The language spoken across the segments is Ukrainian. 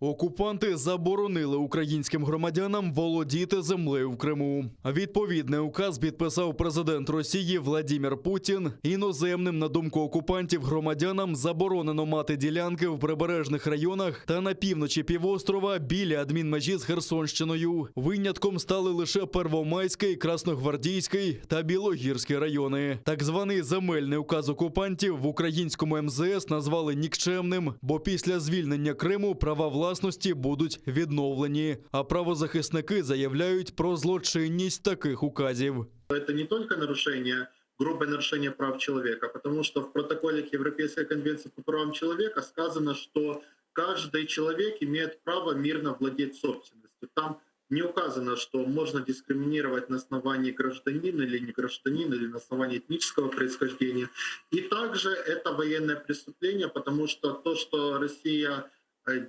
Окупанти заборонили українським громадянам володіти землею в Криму. Відповідний указ підписав президент Росії Владимир Путін. Іноземним, на думку окупантів, громадянам заборонено мати ділянки в прибережних районах та на півночі півострова біля адмінмежі з Херсонщиною. Винятком стали лише Первомайський, Красногвардійський та Білогірський райони. Так званий земельний указ окупантів в українському МЗС назвали нікчемним, бо після звільнення Криму права власності будуть відновлені. А правозахисники заявляють про злочинність таких указів. Это не только грубое нарушение прав человека, потому что в протоколе к Европейской конвенции по правам человека сказано, что каждый человек имеет право мирно владеть собственностью. Там не указано, что можно дискриминировать на основании гражданина или не гражданина, или на основании этнического происхождения. И также это военное преступление, потому что то, что Россия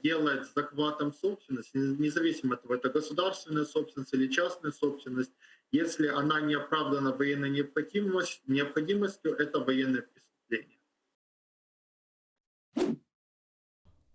делает с захватом собственности, независимо от того, это государственная собственность или частная собственность, если она не оправдана военной необходимостью, это военное преступление.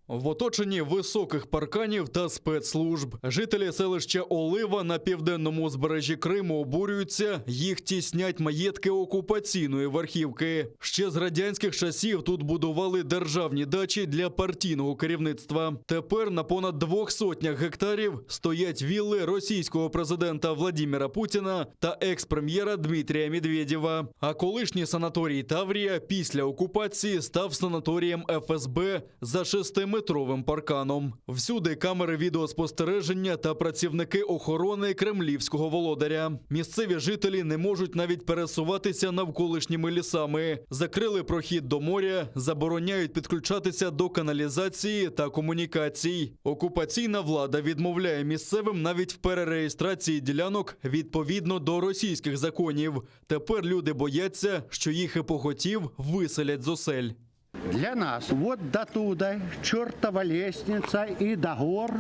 В оточенні високих парканів та спецслужб. Жителі селища Олива на південному узбережжі Криму обурюються, їх тіснять маєтки окупаційної верхівки. Ще з радянських часів тут будували державні дачі для партійного керівництва. Тепер на понад 200 гектарів стоять вілли російського президента Владимира Путіна та екс-прем'єра Дмитрія Медведєва. А колишній санаторій Таврія після окупації став санаторієм ФСБ за 6-метровим парканом. Всюди камери відеоспостереження та працівники охорони кремлівського володаря. Місцеві жителі не можуть навіть пересуватися навколишніми лісами. Закрили прохід до моря, забороняють підключатися до каналізації та комунікацій. Окупаційна влада відмовляє місцевим навіть в перереєстрації ділянок відповідно до російських законів. Тепер люди бояться, що їх і похотів виселять з осель. Для нас вот до туда чертова лестница и до гор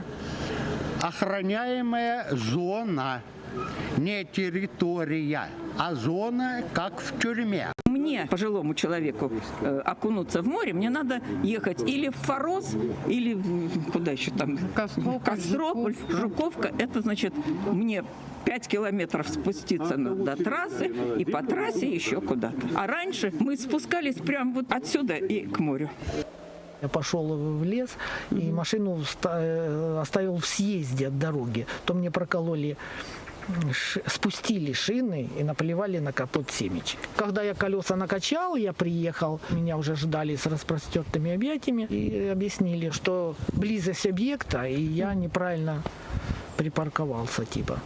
охраняемая зона, не территория, а зона, как в тюрьме. Мне, пожилому человеку, окунуться в море, мне надо ехать или в Форос, или куда еще там? Кострополь, Жуковка. Это значит, мне 5 километров спуститься до трассы и по трассе еще куда-то. А раньше мы спускались прямо вот отсюда и к морю. Я пошел в лес и машину оставил в съезде от дороги. То мне прокололи, спустили шины и наплевали на капот семечек. Когда я колеса накачал, я приехал, меня уже ждали с распростертыми объятиями и объяснили, что близость объекта, и я неправильно припарковался типа.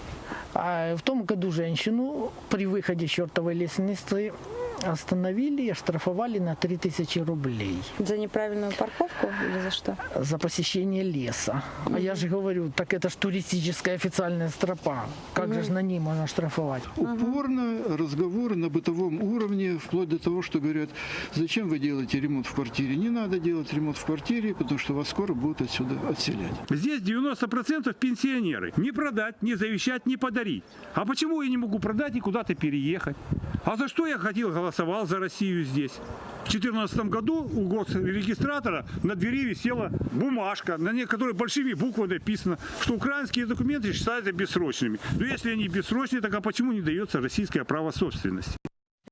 А в том году женщину при выходе с чертовой лестницы остановили и оштрафовали на 3000 рублей. За неправильную парковку или за что? За посещение леса. А я же говорю, так это ж туристическая официальная стропа. Как же на ней можно штрафовать? Упорно разговоры на бытовом уровне, вплоть до того, что говорят, зачем вы делаете ремонт в квартире? Не надо делать ремонт в квартире, потому что вас скоро будут отсюда отселять. Здесь 90% пенсионеры. Не продать, не завещать, не подарить. А почему я не могу продать и куда-то переехать? А за что я голосовал за Россию здесь? В 2014 году у госрегистратора на двери висела бумажка, на которой большими буквами написано, что украинские документы считаются бессрочными. Но если они бессрочные, так а почему не дается российское право собственности?